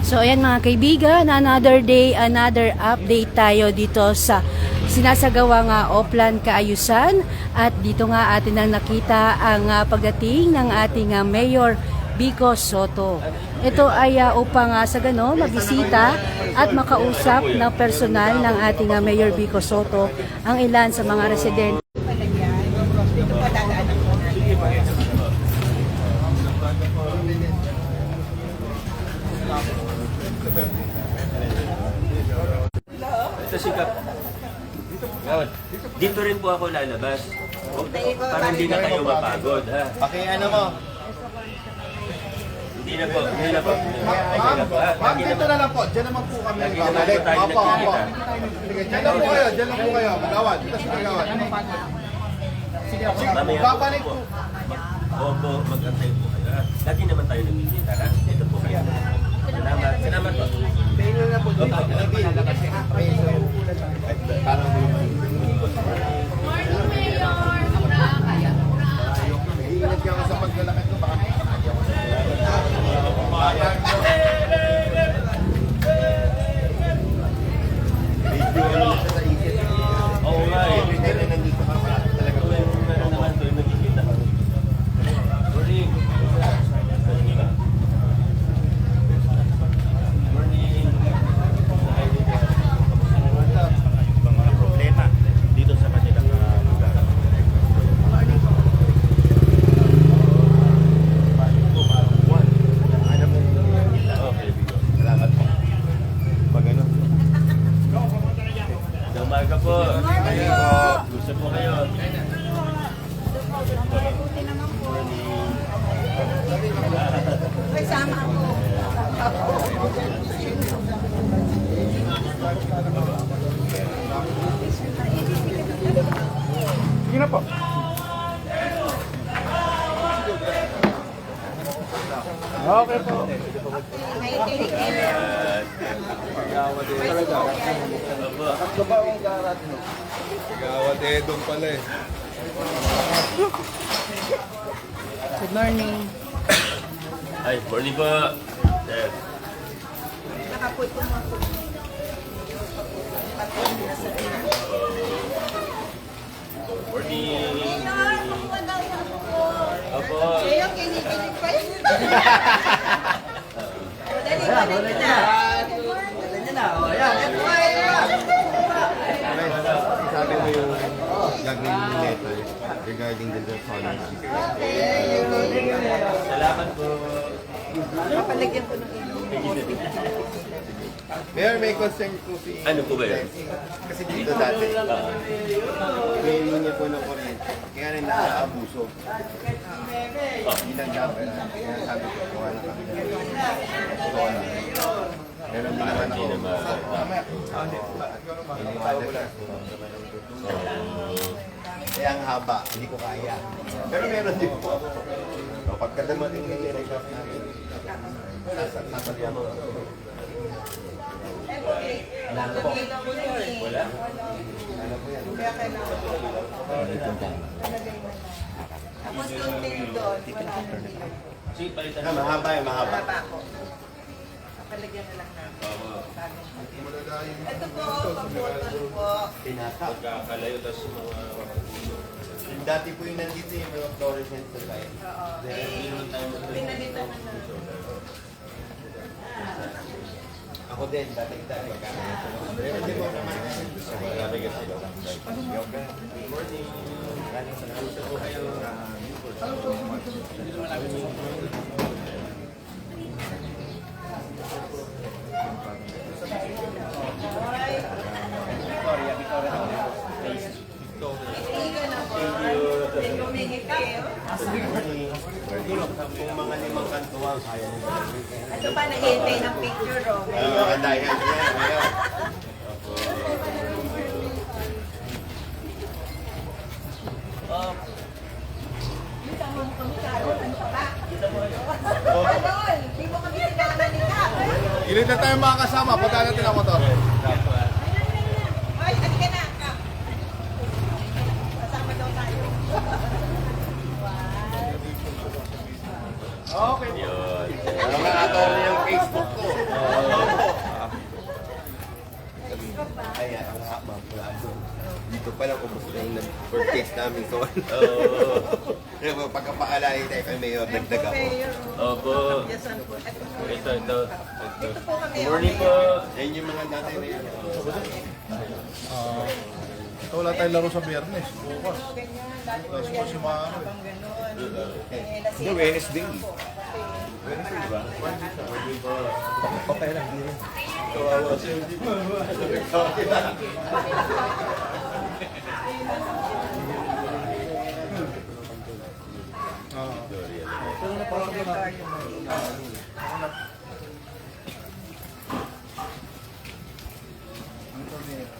So ayan mga kaibigan, another day, another update tayo dito sa sinasagawa nga Oplan Kaayusan. At dito nga atin ang nakita ang pagdating ng ating Mayor Vico Sotto. Ito ay upang sa gano mabisita at makausap ng personal ng ating Mayor Vico Sotto ang ilan sa mga residente. Ito si Kap. Dito rin po ako lalabas. Para hindi na kayo mapagod, ha? Ano mo? Hindi na po. Hindi na po. Ma'am, dito na lang po. Diyan naman po kami. Lagi naman po tayo Opo, opo. nagkikita. Sige, diyan lang po kayo. Diyan lang po kayo. Magawad. Dito sa magawad. Mamaya Babalik po. Opo, mag-antay po kayo, ha? Lagi naman tayo nagkikita, ha? Dito po kayo. Salamat. Salamat po. Tingnan na po dito. Lalabas siya. Parang Ingat ka sa paglalakad ko. Baka Oo nga eh. nandito ka pa. Talaga po. Meron naman doon nagkikita kami. Morning. Morning. Ibang mga problema dito sa kanilang lugar. Okay. Salamat po. Pag ano? Umaga po. Gusto po kayo. Kasama ako. Sige na po. Okay po. Gawad eh, doon pala eh. Good morning. Ay, morning po. Sir. Morning. Opo. Sabi mo yung gagawin yung letter regarding the Zerfonic. Salamat po. Mayor, may concern po si... Ano po ba yun? Kasi dito dati, may linya po ng kuryente. Kaya rin nakaabuso. Bilang dapat, kaya sabi ko, kuha na kami ng solar. Meron din naman ako. Hindi naman. Madalas. Kaya ang haba, hindi ko kaya. Pero meron din po. So, pagka dumating yung i-record namin, sasagyan mo. Wala po. Wala? Ano po yan? Tapos yung din doon, wala na dito. Sige, palitan. Mahaba eh, mahaba. Baba ko. Kapalagyan na lang natin. Ito po, pag-water po. Pinaka. Pagkakalayo, tapos mga... Dati po yung nandito yung mga fluorescent na tayo. Oo. Pinalitan na natin. Ako din, dati magkakaroon. Pero hindi mo naman. Marami kasi. Kung mga limang kantuan, kaya nila. Ito pa, nahihintay ng picture, oh. Dahil ngayon. Idol, di mo kami sinala ni Kap. Ilit na tayo mga kasama. Punta natin ang motor. Ay, halika na, Kap. Kasama daw tayo. Okay. Mga attorney ang Facebook ko. Dito pa lang, kung gusto yung nag-forecast namin. So, Oo. pagkapaalala tayo kay Mayor, dagdag ako. Opo. Yasan po. Ito. Dito po kami. Good morning po. Yan yung mga dati na yun. Ito wala tayong laro sa biyernes. Bukas. Ganyan. Lalo Tapos po yan. po si Mano. Habang ganun. Hindi, Wednesday. Okay lang, hindi rin. Kawawa siya, hindi pa.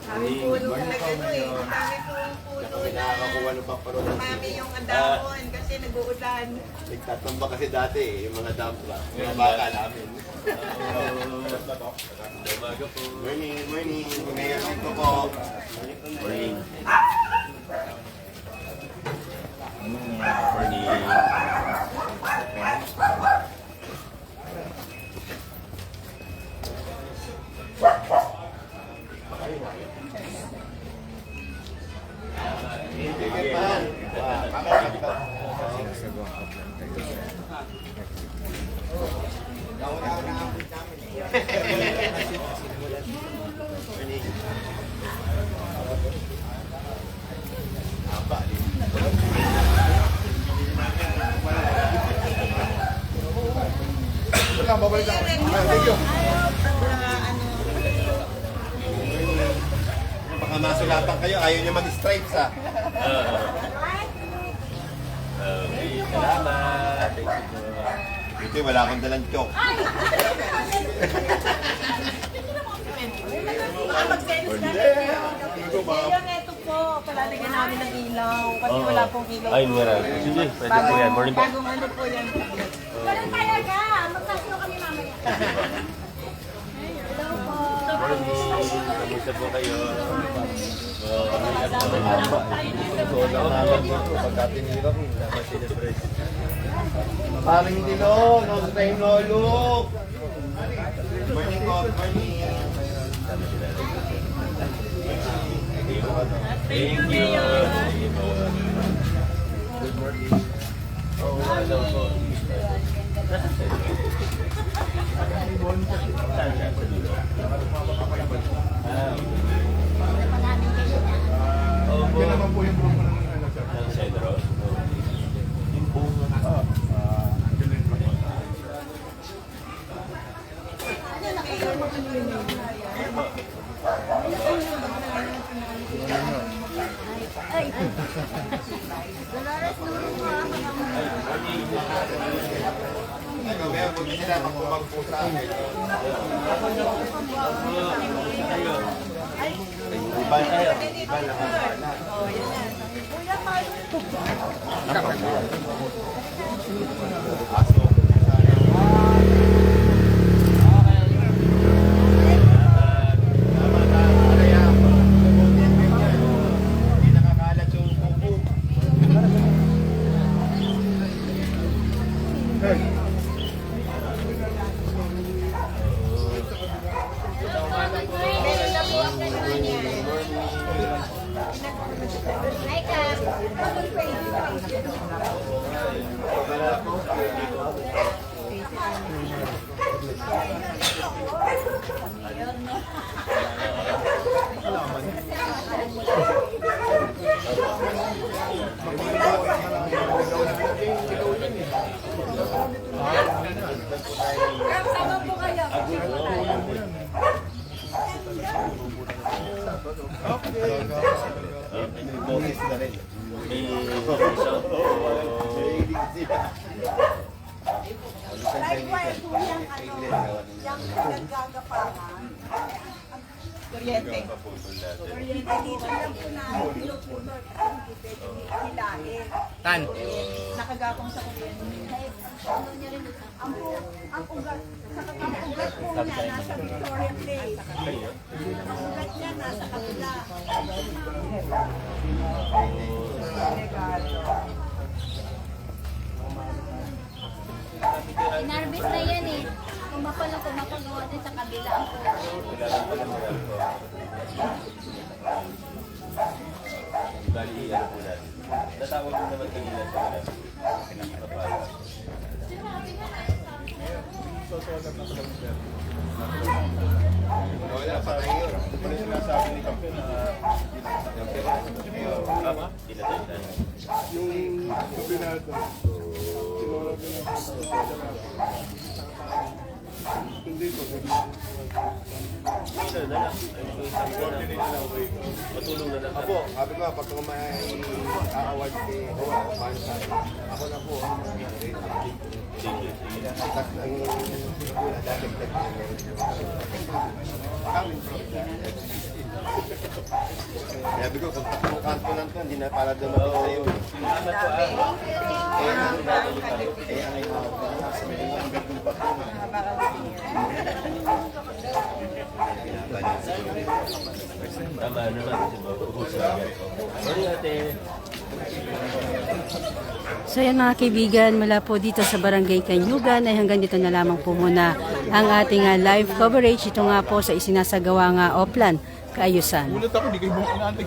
Kami puno talaga ito eh. Kami puno na. Nakakakuha ng paparoon ng Mami yung andamon kasi nag-uulan. nagtatamba kasi dati yung mga dampla. Mga baka namin. Umaga po. Morning. Mayor dito po. Morning. Morning. Wala, babalik ako. Thank you. Baka masulatan kayo, ayaw niya mag-stripes ha. Okay, salamat. Thank you po. Ito wala akong dalang chok. Baka mag-tennis na rin. Kaya ito po, palalagyan namin ng ilaw. Kasi wala pong ilaw. Ay, meron. Sige, pwede po yan. Morning po. Bagong ano po yan. Ganun talaga. Magkasino kami mamaya. Kamusta po kayo? Parang hindi no strain no look. Morning po, morning. Thank you. Good morning. Oh, hello po. Opo. Yan naman po yung grupo ng ano, sir. Ng Cedro. Yung buong Ano, Mayor, huwag sila magpumagpo sa akin. Iba tayo. Iba na kung hindi nakakalat yung kuko. Hi, Cap. Sama po kayo. Boses na rin. Likewise po yung ano, yung nagagapangan. Kuryente. Kuryente dito lang po namin pinupulot. Hindi pwede hilahin. Tan. Nakagapang sa kuryente. Ang ugat, ang ugat po niya nasa Victoria Place. Ang ugat niya nasa kabila. Inarbis na yan eh. Kumapagawa din sa kabila. kanina sa pinakapapala. Wala, patay yun. Ano yung sinasabi ni Kapten na Tama? Tinatay. yung kombinado, siguro hindi ko. Matulong na lang. Apo, sabi ko, pag may aaward kay Pansa, ako na po. Tapos ang una, dati sabi ko, kung tatlong kanto lang to, hindi na para dumating sa'yo. Salamat po Ang inawag sa mga gagawin pa ko. Tama naman. Sorry ate. So yan mga kaibigan, mula po dito sa Barangay Kanyugan ay hanggang dito na lamang po muna ang ating live coverage. Ito nga po sa isinasagawa nga Oplan, Kaayusan. Ulit ako, di kayo inaantay.